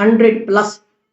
100+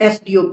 SDO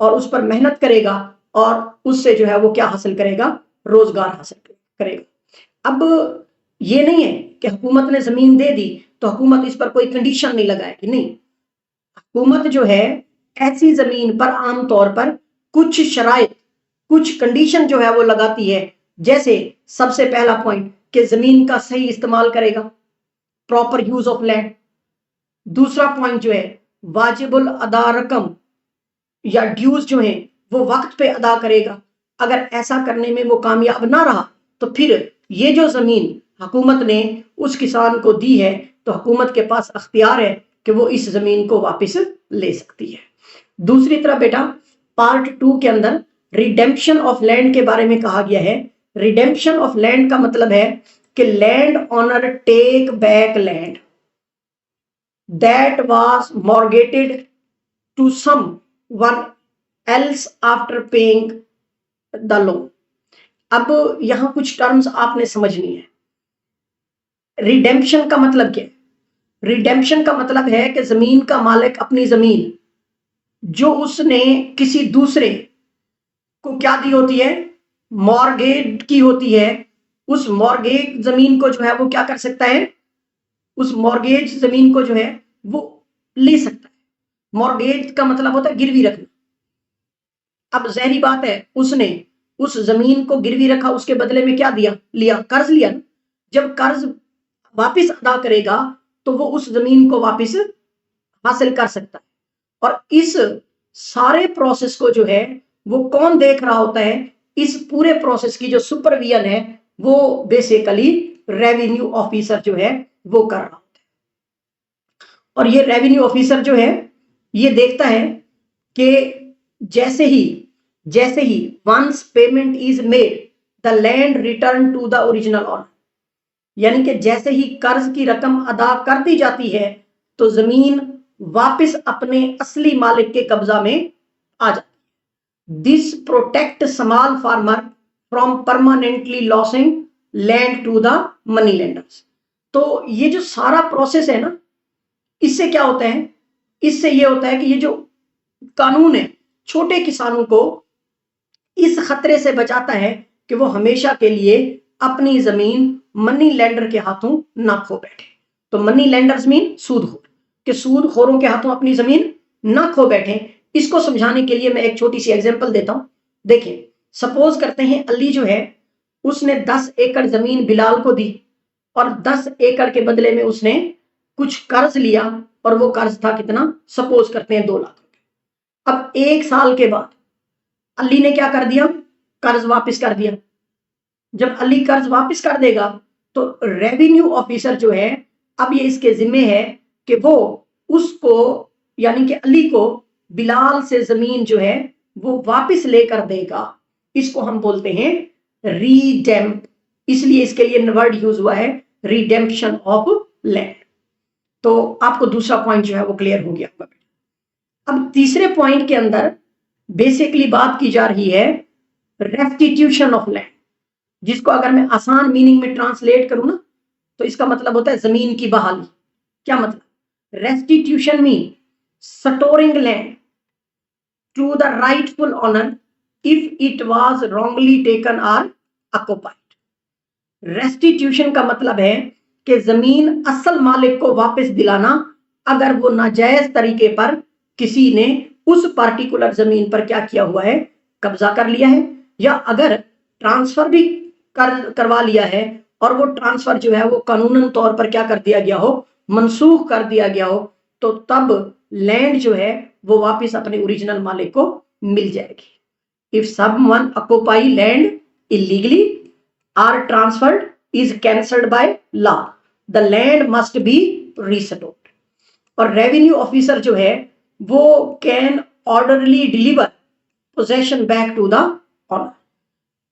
اور اس پر محنت کرے گا اور اس سے جو ہے وہ کیا حاصل کرے گا؟ روزگار حاصل کرے گا۔ اب یہ نہیں ہے کہ حکومت نے زمین دے دی تو حکومت اس پر کوئی کنڈیشن نہیں لگائے گی، نہیں، حکومت جو ہے ایسی زمین پر عام طور پر کچھ شرائط، کچھ کنڈیشن جو ہے وہ لگاتی ہے، جیسے سب سے پہلا پوائنٹ کہ زمین کا صحیح استعمال کرے گا، پراپر یوز آف لینڈ۔ دوسرا پوائنٹ جو ہے واجب الادا رقم یا ڈیوز جو ہیں وہ وقت پہ ادا کرے گا۔ اگر ایسا کرنے میں وہ کامیاب نہ رہا تو پھر یہ جو زمین حکومت نے اس کسان کو دی ہے تو حکومت کے پاس اختیار ہے کہ وہ اس زمین کو واپس لے سکتی ہے۔ دوسری طرف بیٹا پارٹ 2 کے اندر ریڈیمپشن آف لینڈ کے بارے میں کہا گیا ہے۔ ریڈیمپشن آف لینڈ کا مطلب ہے کہ land owner take back land that was mortgaged to someone else after paying the loan۔ اب یہاں کچھ ٹرمز آپ نے سمجھنی ہے۔ ریڈیمپشن کا مطلب کیا ہے؟ ریڈیمپشن کا مطلب ہے کہ زمین کا مالک اپنی زمین جو اس نے کسی دوسرے کو کیا دی ہوتی ہے؟ مارگیج کی ہوتی ہے، اس مارگیج زمین کو جو ہے وہ کیا کر سکتا ہے؟ اس مارگیج زمین کو جو ہے وہ لے سکتا ہے۔ مارگیج کا مطلب ہوتا ہے گروی رکھنا۔ اب ظاہری بات ہے اس نے اس زمین کو گروی رکھا، اس کے بدلے میں کیا دیا؟ لیا، قرض لیا۔ جب قرض واپس ادا کرے گا تو وہ اس زمین کو واپس حاصل کر سکتا ہے۔ اور اس سارے پروسیس کو جو ہے وہ کون دیکھ رہا ہوتا ہے؟ اس پورے پروسیس کی جو سپرویژن ہے وہ بیسیکلی ریونیو آفیسر جو ہے وہ کر رہا ہوتا ہے۔ اور یہ ریونیو آفیسر جو ہے یہ دیکھتا ہے کہ جیسے ہی once payment is made the land return to the original owner، یعنی کہ جیسے ہی قرض کی رقم ادا کر دی جاتی ہے تو زمین واپس اپنے اصلی مالک کے قبضہ میں آ جاتی ہے۔ This protect small farmer from permanently losing land to the money lenders۔ تو یہ جو سارا پروسیس ہے نا، اس سے کیا ہوتا ہے؟ اس سے یہ ہوتا ہے کہ یہ جو قانون ہے چھوٹے کسانوں کو اس خطرے سے بچاتا ہے کہ وہ ہمیشہ کے لیے اپنی زمین منی لینڈر کے ہاتھوں نہ کھو بیٹھے۔ تو منی لینڈرز مین سود خور، کہ سود خوروں کے ہاتھوں اپنی زمین نہ کھو بیٹھیں۔ اس کو سمجھانے کے لیے میں ایک چھوٹی سی ایگزامپل دیتا ہوں۔ دیکھیں، سپوز کرتے ہیں علی جو ہے اس نے 10 ایکڑ زمین بلال کو دی اور 10 ایکڑ کے بدلے میں اس نے کچھ قرض لیا، اور وہ قرض تھا کتنا؟ سپوز کرتے ہیں 2 لاکھ روپے۔ اب 1 سال کے بعد علی نے کیا کر دیا؟ قرض واپس کر دیا۔ جب علی قرض واپس کر دے گا تو ریونیو آفیسر جو ہے اب یہ اس کے ذمے ہے کہ وہ اس کو یعنی کہ علی کو بلال سے زمین جو ہے وہ واپس لے کر دے گا۔ اس کو ہم بولتے ہیں ریڈیمپ، اس لیے اس کے لیے ورڈ یوز ہوا ہے ریڈیمپشن آف لینڈ۔ تو آپ کو دوسرا پوائنٹ جو ہے وہ کلیئر ہو گیا ہوگا۔ اب تیسرے پوائنٹ کے اندر بیسیکلی بات کی جا رہی ہے ریسٹیٹیوشن آف لینڈ، جس کو اگر میں آسان میننگ میں ٹرانسلیٹ کروں نا تو اس کا مطلب ہوتا ہے زمین کی بحالی۔ کیا مطلب؟ Restitution means restoring land to the rightful owner if it was wrongly taken اور آکوپائڈ۔ ریسٹیٹیوشن کا مطلب ہے کہ زمین اصل مالک کو واپس دلانا اگر وہ ناجائز طریقے پر کسی نے اس پارٹیکولر زمین پر کیا کیا ہوا ہے؟ قبضہ کر لیا ہے، یا اگر ٹرانسفر بھی کروا لیا ہے اور وہ ٹرانسفر جو ہے وہ قانوناً طور پر کیا کر دیا گیا ہو؟ منسوخ کر دیا گیا ہو، تو تب لینڈ جو ہے وہ واپس اپنے اوریجنل مالک کو مل جائے گی۔ If someone occupy land illegally or transferred is cancelled by law, the land must be restored۔ اور ریونیو آفیسر جو ہے وہ can orderly deliver possession back to the owner۔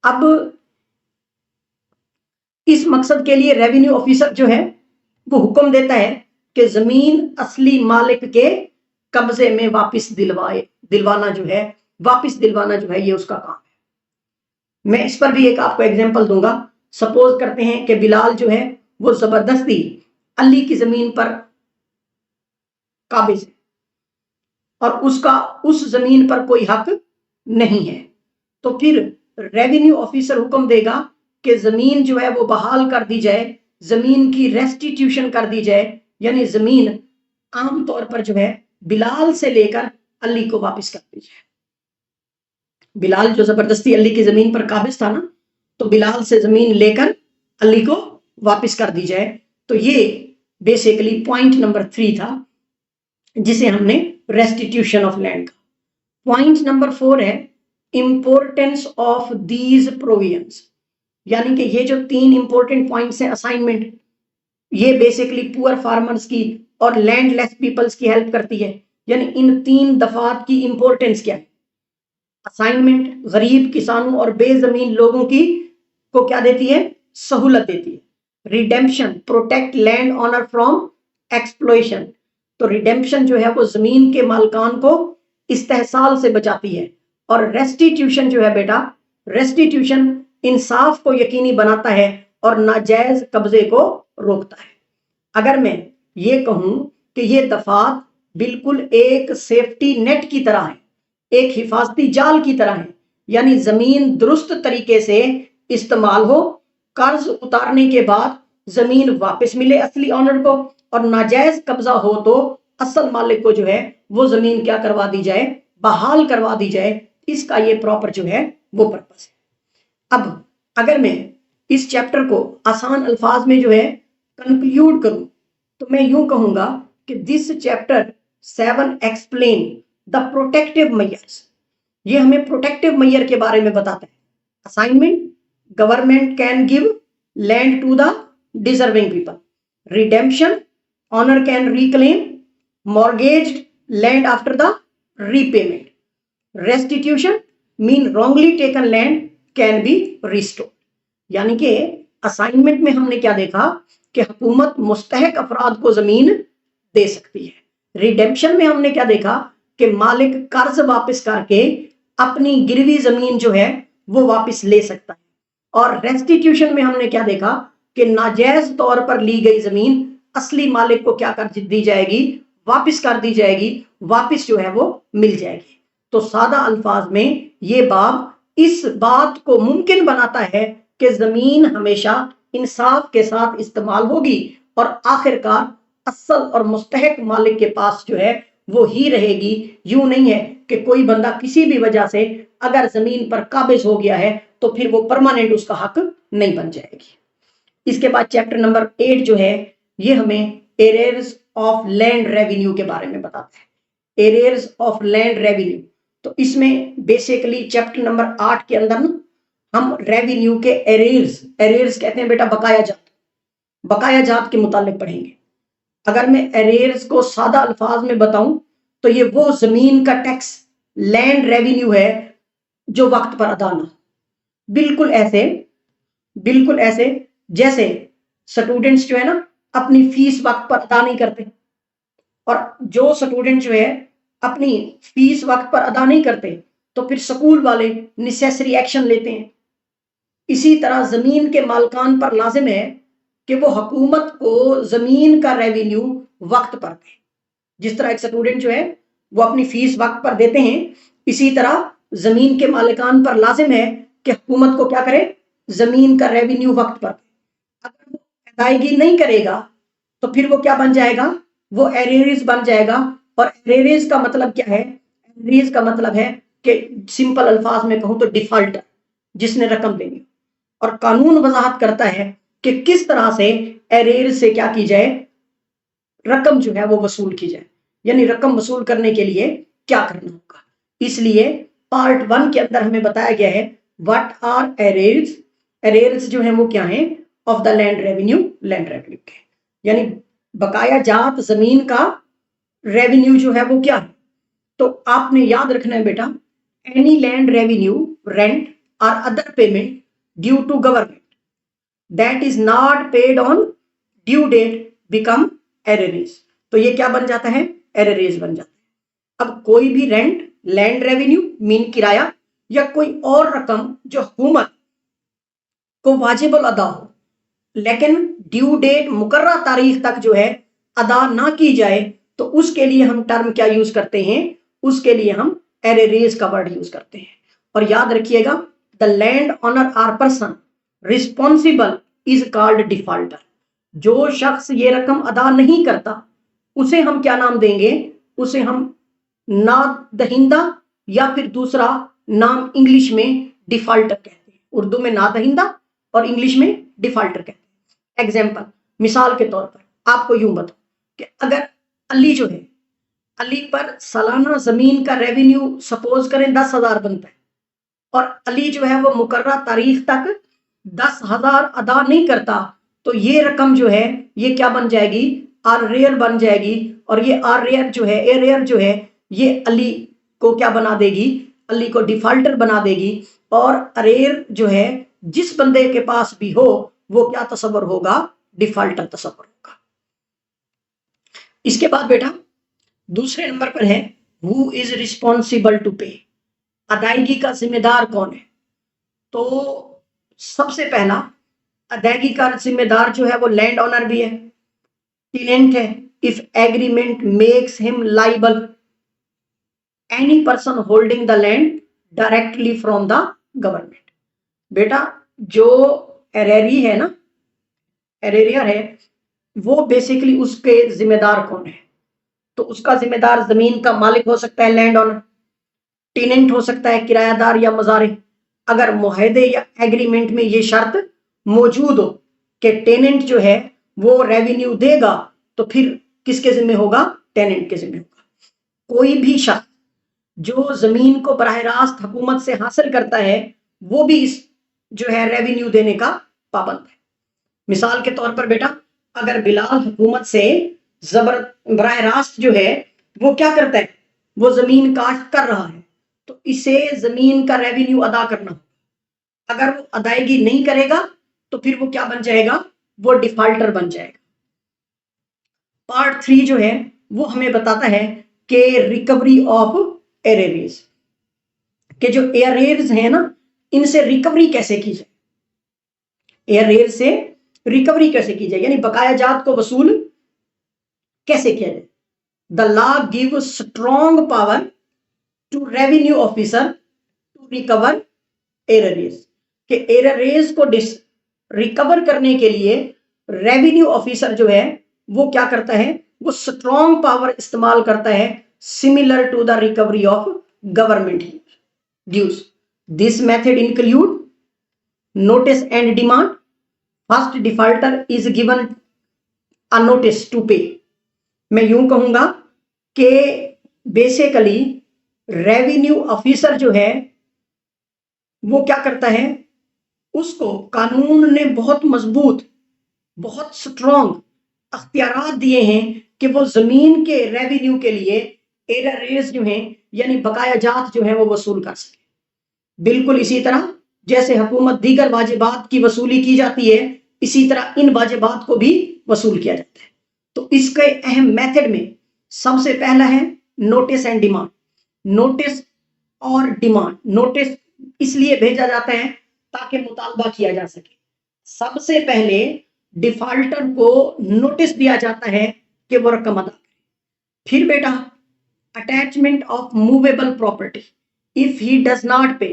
اب اس مقصد کے لیے ریونیو آفیسر جو ہے وہ حکم دیتا ہے کہ زمین اصلی مالک کے قبضے میں واپس دلوانا جو ہے یہ اس کا کام ہے۔ میں اس پر بھی ایک آپ کو ایگزامپل دوں گا۔ سپوز کرتے ہیں کہ بلال جو ہے وہ زبردستی علی کی زمین پر قابض ہے، اور اس زمین پر کوئی حق نہیں ہے، تو پھر ریونیو آفیسر حکم دے گا کہ زمین جو ہے وہ بحال کر دی جائے، زمین کی ریسٹیٹیوشن کر دی جائے، یعنی زمین عام طور پر جو ہے بلال سے لے کر علی کو واپس کر دی جائے۔ بلال جو زبردستی علی کی زمین پر قابض تھا نا، تو بلال سے زمین لے کر علی کو واپس کر دی جائے۔ تو یہ بیسیکلی پوائنٹ نمبر 3 تھا جسے ہم نے ریسٹیٹیوشن آف لینڈ کا۔ پوائنٹ نمبر 4 ہے امپورٹینس آف دیز پروویژنس، یعنی کہ یہ جو 3 امپورٹنٹ پوائنٹس ہیں اسائنمنٹ، یہ بیسیکلی پور فارمرز کی اور لینڈ لیس پیپلز کی ہیلپ کرتی ہے، یعنی ان 3 دفعات کی امپورٹنس کیا ہے؟ اسائنمنٹ غریب کسانوں اور بے زمین لوگوں کی کو کیا دیتی ہے؟ سہولت دیتی ہے۔ Redemption protect land owner from exploitation, تو ریڈیمپشن جو ہے وہ زمین کے مالکان کو استحصال سے بچاتی ہے۔ اور ریسٹیٹیوشن جو ہے بیٹا، ریسٹیٹیوشن انصاف کو یقینی بناتا ہے اور ناجائز قبضے کو روکتا ہے۔ اگر میں یہ کہوں کہ یہ دفعات بالکل ایک سیفٹی نیٹ کی طرح ہے، ایک حفاظتی جال کی طرح ہے، یعنی زمین درست طریقے سے استعمال ہو، قرض اتارنے کے بعد زمین واپس ملے اصلی آنر کو، اور ناجائز قبضہ ہو تو اصل مالک کو جو ہے وہ زمین کیا کروا دی جائے؟ بحال کروا دی جائے۔ اس کا یہ پراپر جو ہے وہ پرپس ہے۔ اب اگر میں اس چیپٹر کو آسان الفاظ میں جو ہے کنکلیوڈ کروں تو میں یوں کہوں گا کہ this chapter 7 explain the protective measures, یہ ہمیں پروٹیکٹیو میئر کے بارے میں بتاتا ہے۔ Assignment, government can give land to the deserving people. Redemption, owner can reclaim mortgaged land after the repayment. Restitution mean wrongly taken land can be restored. یعنی کہ assignment میں ہم نے کیا دیکھا کہ حکومت مستحق افراد کو زمین دے سکتی ہے۔ ریڈیمپشن میں ہم نے کیا دیکھا کہ مالک قرض واپس کر کے اپنی گروی زمین جو ہے وہ واپس لے سکتا ہے۔ اور ریسٹیٹیوشن میں ہم نے کیا دیکھا کہ ناجائز طور پر لی گئی زمین اصلی مالک کو کیا کر دی جائے گی؟ واپس کر دی جائے گی، واپس جو ہے وہ مل جائے گی۔ تو سادہ الفاظ میں یہ باب اس بات کو ممکن بناتا ہے کہ زمین ہمیشہ انصاف کے ساتھ استعمال ہوگی اور آخرکار اصل اور مستحق مالک کے پاس جو ہے وہ ہی رہے گی۔ یوں نہیں ہے کہ کوئی بندہ کسی بھی وجہ سے اگر زمین پر قابض ہو گیا ہے تو پھر وہ پرماننٹ اس کا حق نہیں بن جائے گی۔ اس کے بعد چیپٹر نمبر 8 جو ہے یہ ہمیں ایریئرز آف لینڈ ریونیو کے بارے میں بتاتا ہے۔ ایریئرز آف لینڈ ریونیو، تو اس میں بیسیکلی چیپٹر نمبر 8 کے اندر ہم ریونیو کے ایریئرز کہتے ہیں بیٹا بقایا جات، بقایا جات کے متعلق پڑھیں گے۔ اگر میں ایریئرز کو سادہ الفاظ میں بتاؤں تو یہ وہ زمین کا ٹیکس، لینڈ ریونیو ہے جو وقت پر ادا نہ ہو۔ بالکل ایسے جیسے سٹوڈنٹس جو ہے نا اپنی فیس وقت پر ادا نہیں کرتے، اور جو سٹوڈنٹ جو ہے اپنی فیس وقت پر ادا نہیں کرتے تو پھر سکول والے نیسیسری ایکشن لیتے ہیں۔ اسی طرح زمین کے مالکان پر لازم ہے کہ وہ حکومت کو زمین کا ریونیو وقت پر دے۔ جس طرح ایک سٹوڈنٹ جو ہے وہ اپنی فیس وقت پر دیتے ہیں، اسی طرح زمین کے مالکان پر لازم ہے کہ حکومت کو کیا کرے؟ زمین کا ریونیو وقت پر دے۔ اگر وہ ادائیگی نہیں کرے گا تو پھر وہ کیا بن جائے گا؟ وہ ایریئرز بن جائے گا۔ اور ایریئرز کا مطلب کیا ہے؟ ایریئرز کا مطلب ہے کہ سمپل الفاظ میں کہوں تو ڈیفالٹر، جس نے رقم دینی۔ اور قانون وضاحت کرتا ہے کہ کس طرح سے ایریئرز سے کیا کی جائے؟ رقم جو ہے وہ وصول کی جائے، یعنی رقم وصول کرنے کے لیے کیا کرنا ہوگا۔ اس لیے پارٹ 1 کے اندر ہمیں بتایا گیا ہے واٹ آر ایریئرز۔ ایریئرز جو ہیں وہ کیا ہیں؟ Of the land revenue, land revenue کے، یعنی بقایا جات زمین کا ریونیو جو ہے وہ کیا ہے۔ تو آپ نے یاد رکھنا ہے بیٹا، اینی لینڈ ریونیو، رینٹ اور other payment due to government that is not paid on due date become arrears. تو یہ کیا بن جاتا ہے؟ ایریئرز بن جاتا ہے۔ اب کوئی بھی رینٹ، لینڈ ریونیو مین کرایہ، یا کوئی اور رقم جو حکومت کو واجب الادا ہو لیکن ڈیو ڈیٹ مقررہ تاریخ تک جو ہے ادا نہ کی جائے، تو اس کے لیے ہم ٹرم کیا یوز کرتے ہیں؟ اس کے لیے ہم ارریز کا ورڈ یوز کرتے ہیں. اور یاد رکھیے گا the land owner or person responsible is called defaulter. جو شخص یہ رقم ادا نہیں کرتا اسے ہم کیا نام دیں گے؟ اسے ہم نادہندہ یا پھر دوسرا نام انگلش میں ڈیفالٹر کہتے ہیں. اردو میں نادہندہ اور انگلش میں ڈیفالٹر کہتے ہیں. ایگزامپل مثال کے طور پر آپ کو یوں بتاؤں کہ اگر علی جو ہے، علی پر سالانہ زمین کا ریونیو سپوز کریں 10,000 بنتا ہے اور علی جو ہے وہ مقررہ تاریخ تک 10,000 ادا نہیں کرتا تو یہ رقم جو ہے یہ کیا بن جائے گی؟ آرریئر بن جائے گی. اور یہ آرریئر جو ہے ایریئر جو ہے یہ علی کو کیا بنا دے گی؟ علی کو ڈیفالٹر بنا دے گی. اور اریر جو ہے جس بندے کے پاس بھی ہو وہ کیا تصور ہوگا؟ ڈیفالٹر تصور ہوگا. اس کے بعد بیٹا دوسرے نمبر پر ہے who is responsible to pay. ادائیگی کا ذمہ دار کون ہے؟ تو سب سے پہلا ادائیگی کا ذمہ دار جو ہے وہ لینڈ آنر بھی ہے، ٹیننٹ ہے. if agreement makes him liable any person holding the land directly from the government. بیٹا جو ایریری ہے نا، ایریریئر ہے، وہ بیسیکلی اس کے ذمہ دار کون ہے؟ تو اس کا ذمہ دار زمین کا مالک ہو سکتا ہے لینڈ آنر، ٹیننٹ ہو سکتا ہے کرایہ دار یا مزارع. اگر معاہدے یا ایگریمنٹ میں یہ شرط موجود ہو کہ ٹیننٹ جو ہے وہ ریونیو دے گا تو پھر کس کے ذمہ ہوگا؟ ٹیننٹ کے ذمہ ہوگا. کوئی بھی شخص جو زمین کو براہ راست حکومت سے حاصل کرتا ہے وہ بھی اس جو ہے ریونیو دینے کا پابند ہے. مثال کے طور پر بیٹا اگر بلال حکومت سے براہ راست جو ہے وہ کیا کرتا ہے؟ وہ زمین کاشت کر رہا ہے تو اسے زمین کا ریونیو ادا کرنا ہوگا. اگر وہ ادائیگی نہیں کرے گا تو پھر وہ کیا بن جائے گا؟ وہ ڈیفالٹر بن جائے گا. پارٹ 3 جو ہے وہ ہمیں بتاتا ہے کہ ریکوری آف ایریریز، کہ جو ایریرز ہیں نا ان سے ریکوری کیسے کی جائے. ایریرز سے ریکوری کیسے کی جائے، یعنی بقایا جات کو وصول کیسے کیا جائے. The law give strong power to revenue officer to recover arrears, کہ ایریرز کو ریکور کرنے کے لیے ریونیو آفیسر جو ہے وہ کیا کرتا ہے؟ وہ اسٹرانگ پاور استعمال کرتا ہے similar to the recovery of government dues. This method include notice and demand. First defaulter is given a notice to pay. میں یوں کہوں گا کہ بیسیکلی ریونیو آفیسر جو ہے وہ کیا کرتا ہے؟ اس کو قانون نے بہت مضبوط، بہت سٹرونگ اختیارات دیے ہیں کہ وہ زمین کے ریونیو کے لیے ایریرز جو ہیں یعنی بقایا جات جو ہیں وہ وصول کر سکے. بالکل اسی طرح جیسے حکومت دیگر واجبات کی وصولی کی جاتی ہے اسی طرح ان واجبات کو بھی وصول کیا جاتا ہے. تو اس کے اہم میتھڈ میں سب سے پہلا ہے نوٹس اینڈ ڈیمانڈ. نوٹس اور ڈیمانڈ، نوٹس اس لیے بھیجا جاتا ہے تاکہ مطالبہ کیا جا سکے. سب سے پہلے ڈیفالٹر کو نوٹس دیا جاتا ہے کہ وہ رقم ادا کرے. پھر بیٹا attachment of movable property. If he does not pay,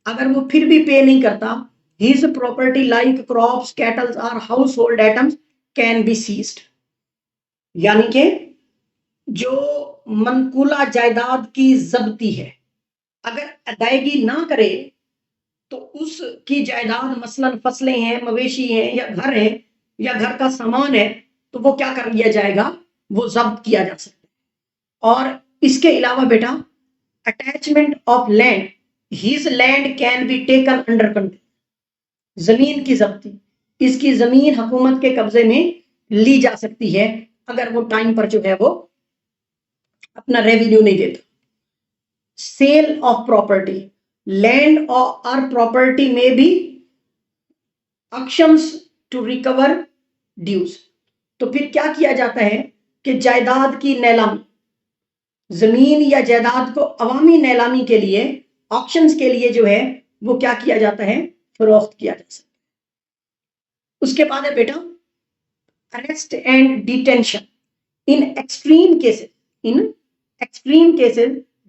اگر وہ پھر بھی پے نہیں کرتا، his property like crops, cattle or household items can be seized. یعنی کہ جو منقولہ جائیداد کی ضبطی ہے اگر ادائیگی نہ کرے تو اس کی جائیداد مثلا فصلیں ہیں، مویشی ہیں یا گھر ہے یا گھر کا سامان ہے تو وہ کیا کر لیا جائے گا؟ وہ ضبط کیا جا سکتا ہے. اور اس کے علاوہ بیٹا attachment of land, his land can be taken under control. زمین کی ضبطی، اس کی زمین حکومت کے قبضے میں لی جا سکتی ہے اگر وہ ٹائم پر جو ہے وہ اپنا ریونیو نہیں دیتا. سیل آف پراپرٹی، لینڈ اور پراپرٹی میں بھی آکشنز ٹو ریکور ڈیوز. تو پھر کیا کیا جاتا ہے کہ جائیداد کی نیلامی، زمین یا جائیداد کو عوامی نیلامی کے لیے آکشنز کے لیے جو ہے وہ کیا کیا جاتا ہے؟ فروخت کیا جا سکتا ہے. اس کے بعد ہے بیٹا arrest and detention. In extreme cases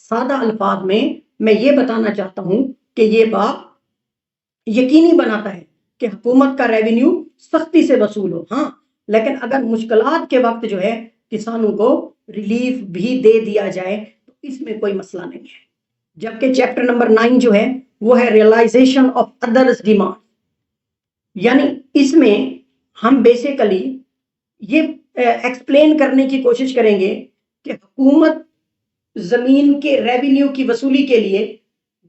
سادہ الفاظ میں یہ بتانا چاہتا ہوں کہ یہ بات یقینی بناتا ہے کہ حکومت کا ریونیو سختی سے وصول ہو، ہاں لیکن اگر مشکلات کے وقت جو ہے کسانوں کو ریلیف بھی دے دیا جائے تو اس میں کوئی مسئلہ نہیں ہے۔ جبکہ چیپٹر نمبر 9 جو ہے وہ ہے ریئلائزیشن آف ادرس ڈیمانڈ، یعنی اس میں ہم بیسیکلی یہ ایکسپلین کرنے کی کوشش کریں گے کہ حکومت زمین کے ریونیو کی وصولی کے لیے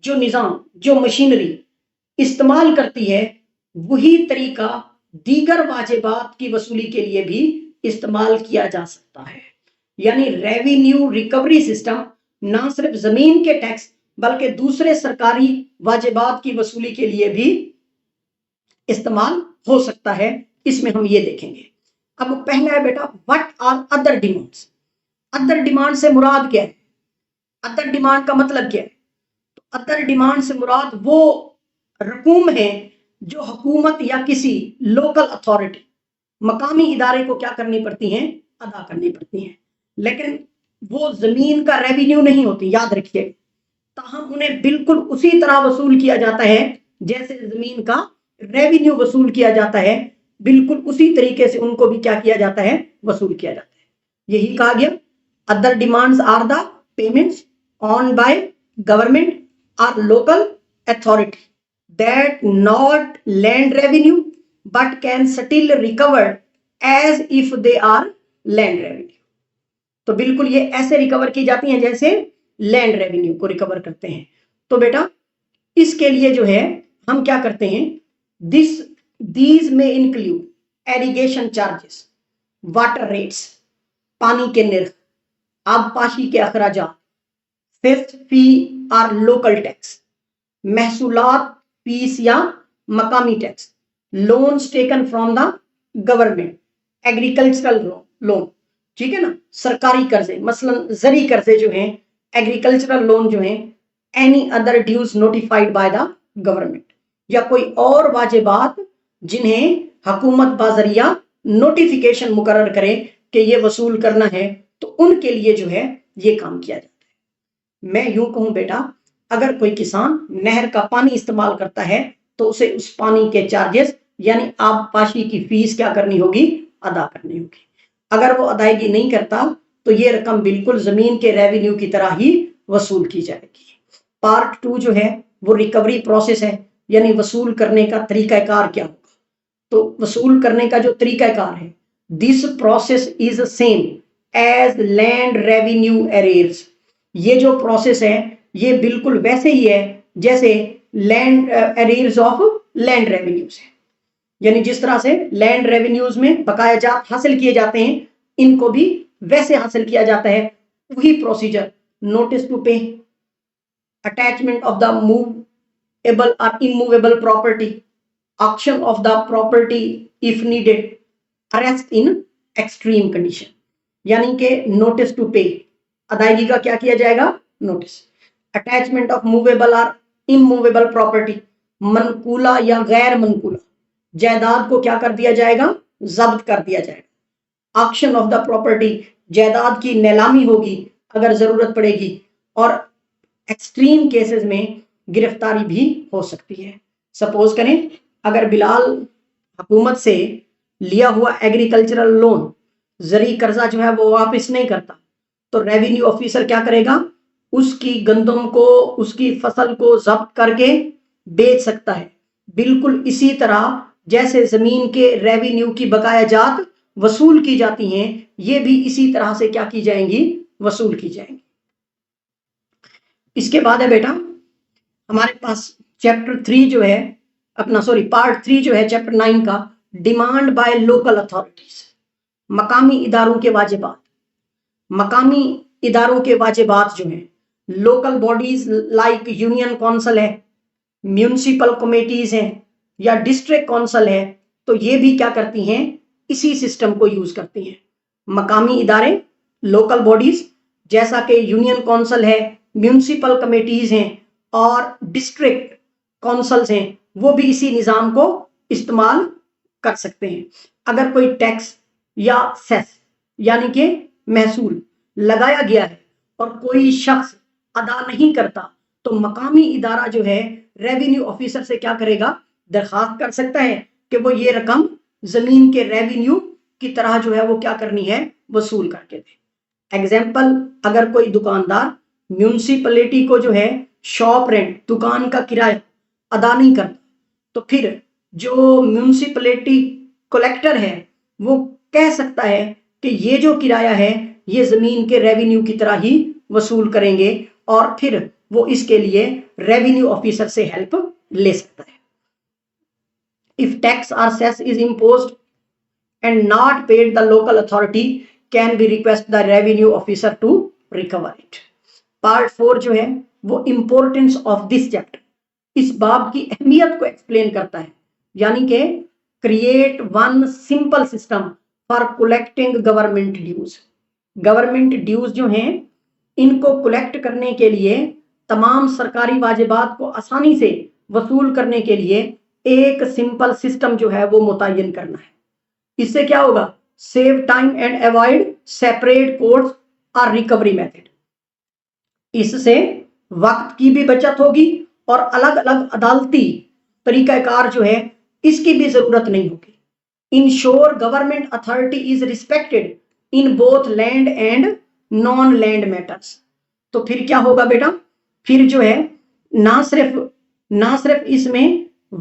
جو نظام، جو مشینری استعمال کرتی ہے، وہی طریقہ دیگر واجبات کی وصولی کے لیے بھی استعمال کیا جا سکتا ہے۔ یعنی ریونیو ریکوری سسٹم نہ صرف زمین کے ٹیکس بلکہ دوسرے سرکاری واجبات کی وصولی کے لیے بھی استعمال ہو سکتا ہے۔ اس میں ہم یہ دیکھیں گے۔ اب پہلا ہے بیٹا what are other demands. Other demand سے مراد کیا ہے؟ ادر ڈیمانڈ کا مطلب کیا ہے؟ تو ادر ڈیمانڈ سے مراد وہ رقوم ہے جو حکومت یا کسی لوکل اتھارٹی، مقامی ادارے کو کیا کرنی پڑتی ہیں؟ ادا کرنی پڑتی ہیں، لیکن وہ زمین کا ریونیو نہیں ہوتی، یاد رکھیے، تاہم انہیں بالکل اسی طرح وصول کیا جاتا ہے جیسے زمین کا ریونیو وصول کیا جاتا ہے، بالکل اسی طریقے سے ان کو بھی کیا کیا جاتا ہے؟ وصول کیا جاتا ہے۔ یہی کہا گیا other demands are the payments on by government اور local authority that not land revenue but can still recover as if they are land revenue۔ تو بالکل یہ ایسے ریکور کی جاتی ہیں جیسے لینڈ ریونیو کو ریکور کرتے ہیں۔ تو بیٹا اس کے لیے جو ہے ہم کیا کرتے ہیں؟ these may include irrigation charges، water rates, پانی کے نرخ، آبپاشی کے اخراجات، فیس فی اور لوکل ٹیکس، محصولات فیس یا مقامی tax, loans taken from the government, agricultural loan, ٹھیک ہے نا، سرکاری قرضے، مثلا زرعی قرضے جو ہیں، ایگریکلچرل لون جو ہیں، any other dues notified by the government, یا کوئی اور واجبات جنہیں حکومت بذریعہ نوٹیفیکیشن مقرر کرے کہ یہ وصول کرنا ہے، تو ان کے لیے جو ہے یہ کام کیا جاتا ہے۔ میں یوں کہوں بیٹا، اگر کوئی کسان نہر کا پانی استعمال کرتا ہے تو اسے اس پانی کے چارجز یعنی آب پاشی کی فیس کیا کرنی ہوگی؟ ادا کرنی ہوگی۔ اگر وہ ادائیگی نہیں کرتا تو یہ رقم بالکل زمین کے ریونیو کی طرح ہی وصول کی جائے گی۔ پارٹ 2 جو ہے وہ ریکوری پروسیس ہے، یعنی وصول کرنے کا طریقہ کار کیا ہوگا۔ تو وصول کرنے کا جو طریقہ کار ہے، this process is same as land revenue arrears, یہ جو پروسیس ہے یہ بالکل ویسے ہی ہے جیسے لینڈ ایریئرز آف لینڈ ریونیوز ہے، یعنی جس طرح سے لینڈ ریونیوز میں بقایا جات حاصل کیے جاتے ہیں، ان کو بھی ویسے حاصل کیا جاتا ہے، وہی procedure, notice to pay, attachment of the movable اور immovable property, auction of the property if needed, arrest in extreme condition, یعنی کہ نوٹس ٹو پے، ادائیگی کا کیا کیا جائے گا؟ نوٹس۔ اٹیچمنٹ آف موویبل اور اموویبل پراپرٹی، منقولہ یا غیر منقولہ جائیداد کو کیا کر دیا جائے گا؟ ضبط کر دیا جائے گا۔ آکشن آف دا پراپرٹی، جائیداد کی نیلامی ہوگی اگر ضرورت پڑے گی، اور ایکسٹریم کیسز میں گرفتاری بھی ہو سکتی ہے۔ سپوز کریں اگر بلال حکومت سے لیا ہوا ایگریکلچرل لون، زرعی قرضہ جو ہے وہ واپس نہیں کرتا، تو ریونیو آفیسر کیا کرے گا؟ اس کی گندم کو، اس کی فصل کو ضبط کر کے بیچ سکتا ہے، بالکل اسی طرح جیسے زمین کے ریونیو کی بقایا جات وصول کی جاتی ہیں، یہ بھی اسی طرح سے کیا کی جائیں گی؟ وصول کی جائیں گی۔ اس کے بعد ہے بیٹا ہمارے پاس چیپٹر 3 جو ہے پارٹ 3 جو ہے چیپٹر 9 کا، ڈیمانڈ بائی لوکل اتھارٹیز، مقامی اداروں کے واجبات۔ مقامی اداروں کے واجبات جو ہیں، local bodies like union council ہے، میونسپل کمیٹیز ہیں، یا ڈسٹرکٹ کونسل ہے، تو یہ بھی کیا کرتی ہیں؟ اسی سسٹم کو یوز کرتی ہیں۔ مقامی ادارے، لوکل باڈیز جیسا کہ یونین کونسل ہے، میونسپل کمیٹیز ہیں اور ڈسٹرکٹ کونسلز ہیں، وہ بھی اسی نظام کو استعمال کر سکتے ہیں۔ اگر کوئی ٹیکس یا سیس یعنی کہ محصول لگایا گیا ہے اور کوئی شخص ادا نہیں کرتا تو مقامی ادارہ جو ہے ریونیو آفیسر سے کیا کرے گا؟ درخواست کر سکتا ہے کہ وہ یہ رقم زمین کے ریونیو کی طرح جو ہے وہ کیا کرنی ہے؟ وصول کر کے دے۔ ایگزامپل، اگر کوئی دکاندار میونسپلٹی کو جو ہے شاپ رینٹ، دکان کا کرایہ ادا نہیں کرتا تو پھر جو میونسپلٹی کلیکٹر ہے وہ کہہ سکتا ہے کہ یہ جو کرایہ ہے یہ زمین کے ریونیو کی طرح ہی وصول کریں گے، اور پھر وہ اس کے لیے ریونیو آفیسر سے ہیلپ لے سکتا ہے۔ If tax or cess is imposed and not paid, the local authority can be request the revenue officer to recover it۔ Part 4 جو ہے وہ امپورٹنس آف دس چیپٹر، اس باب کی اہمیت کو ایکسپلین کرتا ہے، یعنی کہ create one simple system for collecting government dues. Government dues جو ہیں ان کو کلیکٹ کرنے کے لیے، تمام سرکاری واجبات کو آسانی سے وصول کرنے کے لیے ایک سمپل سسٹم جو ہے وہ متعین کرنا ہے۔ اس سے کیا ہوگا؟ Save time and avoid separate courts اور ریکوری میتھڈ۔ اس سے وقت کی بھی بچت ہوگی اور الگ الگ عدالتی طریقہ کار جو ہے اس کی بھی ضرورت نہیں ہوگی۔ Ensure government authority is respected in both land and non land matters. تو پھر کیا ہوگا بیٹا؟ پھر جو ہے نہ صرف اس میں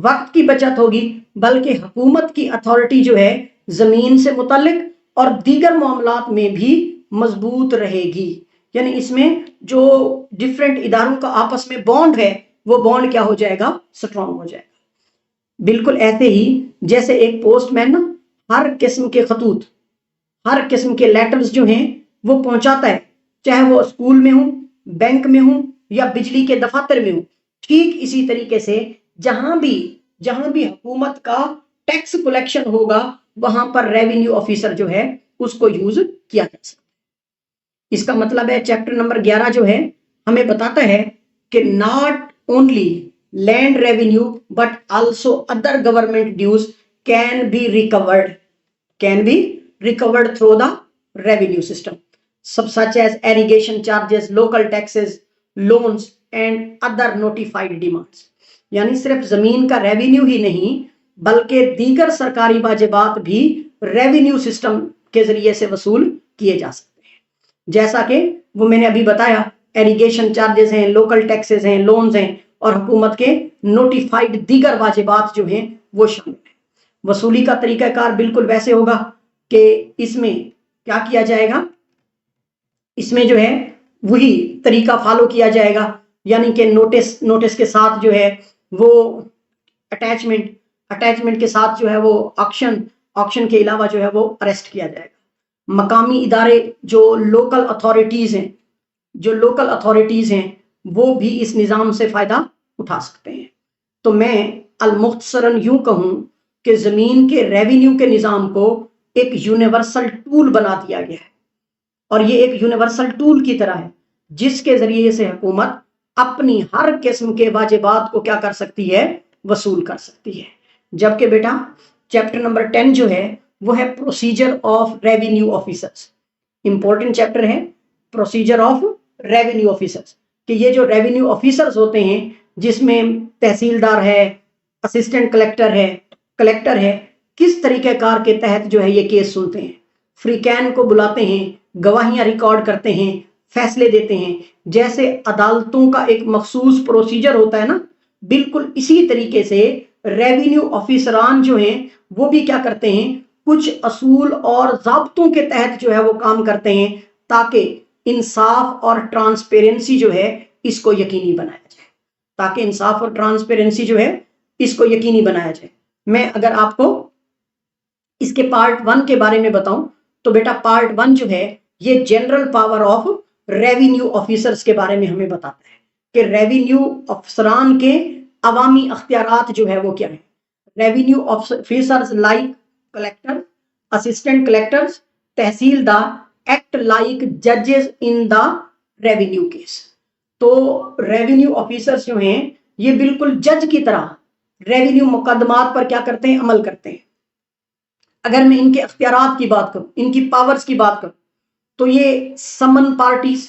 وقت کی بچت ہوگی بلکہ حکومت کی اتھارٹی جو ہے زمین سے متعلق اور دیگر معاملات میں بھی مضبوط رہے گی، یعنی اس میں جو ڈفرینٹ اداروں کا آپس میں بانڈ ہے وہ بانڈ کیا ہو جائے گا؟ سٹرونگ ہو جائے گا۔ بالکل ایسے ہی جیسے ایک پوسٹ مین نا ہر قسم کے خطوط، ہر قسم کے لیٹرز جو ہیں وہ پہنچاتا ہے، چاہے وہ اسکول میں ہوں، بینک میں ہوں یا بجلی کے دفاتر میں ہوں، ٹھیک اسی طریقے سے جہاں بھی حکومت کا ٹیکس کلیکشن ہوگا وہاں پر ریونیو آفیسر جو ہے اس کو یوز کیا جا سکتا ہے۔ اس کا مطلب ہے چیپٹر نمبر 11 جو ہے ہمیں بتاتا ہے کہ not only land revenue but also other government dues can be recovered through the revenue system such as irrigation charges, local taxes, loans and other notified demands۔ یعنی صرف زمین کا ریونیو ہی نہیں بلکہ دیگر سرکاری واجبات بھی ریونیو سسٹم کے ذریعے سے وصول کیے جا سکتے ہیں، جیسا کہ وہ میں نے ابھی بتایا، ایریگیشن چارجز ہیں، لوکل ٹیکسز ہیں، لونز ہیں اور حکومت کے نوٹیفائڈ دیگر واجبات جو ہیں وہ شامل ہیں۔ وصولی کا طریقہ کار بالکل ویسے ہوگا کہ اس میں کیا کیا جائے گا؟ اس میں جو ہے وہی طریقہ فالو کیا جائے گا، یعنی کہ نوٹس کے ساتھ جو ہے وہ اٹیچمنٹ کے ساتھ جو ہے وہ آکشن کے علاوہ جو ہے وہ اریسٹ کیا جائے گا۔ مقامی ادارے جو لوکل اتھارٹیز ہیں وہ بھی اس نظام سے فائدہ اٹھا سکتے ہیں۔ تو میں المختصراً یوں کہوں کہ زمین کے ریونیو کے نظام کو ایک یونیورسل ٹول بنا دیا گیا ہے، اور یہ ایک یونیورسل ٹول کی طرح ہے جس کے ذریعے سے حکومت اپنی ہر قسم کے واجبات کو کیا کر سکتی ہے؟ وصول کر سکتی ہے۔ جبکہ بیٹا چیپٹر نمبر 10 جو ہے وہ ہے procedure of revenue officers. Important chapter ہے پروسیجر آف ریونیو آفیسرز، کہ یہ جو ریونیو آفیسرز ہوتے ہیں جس میں تحصیلدار ہے، اسسٹنٹ کلیکٹر ہے، کس طریقہ کار کے تحت جو ہے یہ کیس سنتے ہیں، فریقین کو بلاتے ہیں، گواہیاں ریکارڈ کرتے ہیں، فیصلے دیتے ہیں۔ جیسے عدالتوں کا ایک مخصوص پروسیجر ہوتا ہے نا، بالکل اسی طریقے سے ریونیو آفیسران جو ہیں وہ بھی کیا کرتے ہیں؟ کچھ اصول اور ضابطوں کے تحت جو ہے وہ کام کرتے ہیں تاکہ انصاف اور ٹرانسپیرنسی جو ہے اس کو یقینی بنایا جائے۔ میں اگر آپ کو اس کے پارٹ 1 کے بارے میں بتاؤں تو بیٹا پارٹ 1 جو ہے یہ general power of revenue officers کے بارے میں ہمیں بتاتا ہے کہ ریونیو افسران کے عوامی اختیارات جو ہے وہ کیا ہیں۔ Revenue officers like collector, assistant collectors, tehsildar act like ججز ان دا ریونیو کیس۔ تو ریونیو آفیسرز جو ہیں یہ بالکل جج کی طرح ریونیو مقدمات پر کیا کرتے ہیں؟ عمل کرتے ہیں۔ اگر میں ان کے اختیارات کی بات کروں، ان کی پاورز کی بات کروں تو یہ سمن parties,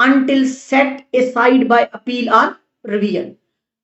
until set aside by appeal or revision।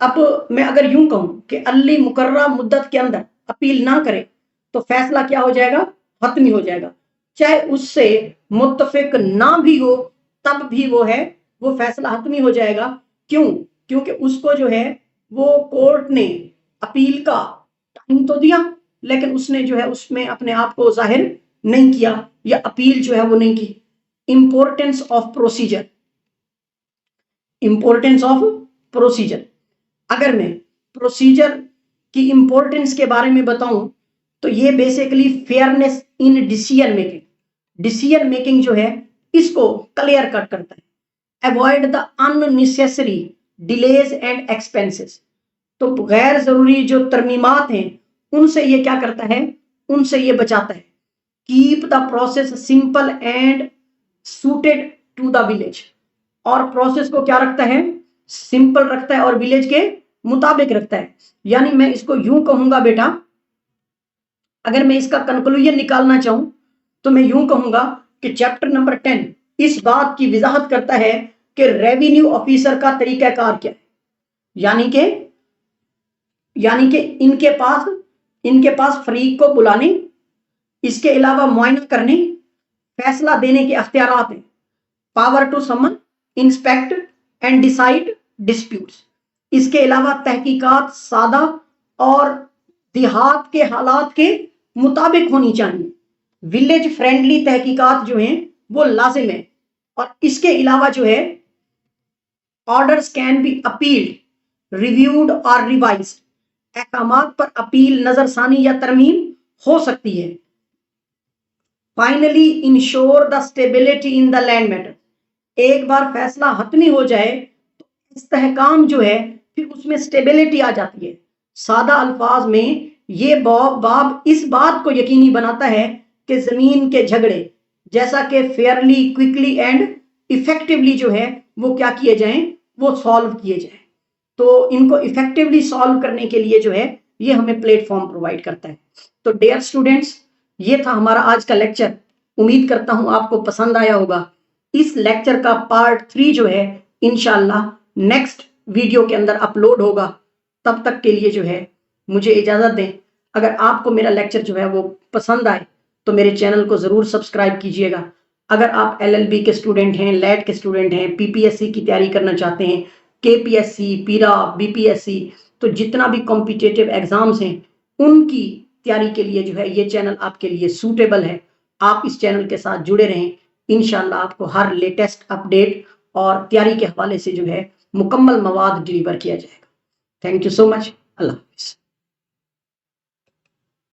اب میں اگر یوں کہوں کہ علی مقررہ مدت کے اندر اپیل نہ کرے تو فیصلہ کیا ہو جائے گا؟ حتمی ہو جائے گا، چاہے اس سے متفق نہ بھی ہو تب بھی وہ فیصلہ حتمی ہو جائے گا۔ کیوں؟ کیونکہ اس کو جو ہے وہ کورٹ نے اپیل کا ٹائم تو دیا، لیکن اس نے جو ہے اس میں اپنے آپ کو ظاہر نہیں کیا، یا اپیل جو ہے وہ نہیں کی۔ Importance of procedure, importance of procedure, اگر میں پروسیجر کی امپورٹنس کے بارے میں بتاؤں تو یہ basically fairness in decision making, decision making جو ہے اس کو کلیئر کٹ کرتا ہے۔ Avoid the unnecessary delays and expenses، تو غیر ضروری جو ترمیمات ہیں ان سے یہ کیا کرتا ہے؟ ان سے یہ بچاتا ہے۔ Keep the process simple and suited to the village, اور پروسیس کو کیا رکھتا ہے؟ سمپل رکھتا ہے اور ولیج کے مطابق رکھتا ہے۔ یعنی میں اس کو یوں کہوں گا بیٹا، اگر میں اس کا کنکلوژن نکالنا چاہوں تو میں یوں کہوں گا کہ چیپٹر نمبر 10 اس بات کی وضاحت کرتا ہے کہ ریونیو آفیسر کا طریقہ کار کیا ہے، یعنی کہ ان کے پاس فریق کو بلانے، اس کے علاوہ معائنہ کرنے، فیصلہ دینے کے اختیارات ہیں۔ پاور ٹو سمن انسپیکٹ اینڈ ڈیسائیڈ ڈسپیوٹس، اس کے علاوہ تحقیقات سادہ اور دیہات کے حالات کے مطابق ہونی چاہیے۔ ولیج فرینڈلی تحقیقات جو ہیں وہ لازم ہیں، اور اس کے علاوہ جو ہے آرڈرز کین بی اپیلڈ ریویوڈ اور ریوائزڈ، احکامات پر اپیل، نظر ثانی یا ترمیم ہو سکتی ہے۔ Finally ensure the stability in the land matter, ایک بار فیصلہ حتمی ہو جائے تو استحکام جو ہے پھر اس میں اسٹیبلٹی آ جاتی ہے۔ سادہ الفاظ میں یہ باب اس بات کو یقینی بناتا ہے کہ زمین کے جھگڑے جیسا کہ فیئرلی، کوئکلی اینڈ ایفیکٹولی جو ہے وہ کیا کیے جائیں؟ وہ سالو کیے جائیں۔ تو ان کو ایفیکٹولی سالو کرنے کے لیے جو ہے یہ ہمیں پلیٹ فارم پرووائڈ کرتا ہے۔ تو ڈیئر اسٹوڈینٹس، یہ تھا ہمارا آج کا لیکچر، امید کرتا ہوں آپ کو پسند آیا ہوگا۔ اس لیکچر کا پارٹ 3 جو ہے انشاءاللہ نیکسٹ ویڈیو کے اندر اپلوڈ ہوگا۔ تب تک کے لیے جو ہے مجھے اجازت دیں۔ اگر آپ کو میرا لیکچر جو ہے وہ پسند آئے تو میرے چینل کو ضرور سبسکرائب کیجئے گا۔ اگر آپ LLB کے اسٹوڈنٹ ہیں، لیٹ کے اسٹوڈنٹ ہیں، PPSC کی تیاری کرنا چاہتے ہیں، KPSC، پیرا، BPSC، تو جتنا بھی کمپیٹیٹیو ایگزامز ہیں ان کی تیاری کے لیے جو ہے یہ چینل آپ کے لیے سوٹیبل ہے۔ آپ اس چینل کے ساتھ جڑے رہیں، انشاءاللہ آپ کو ہر لیٹسٹ اپڈیٹ اور تیاری کے حوالے سے جو ہے مکمل مواد ڈیلیور کیا جائے گا۔ تھینک یو سو مچ، اللہ حافظ۔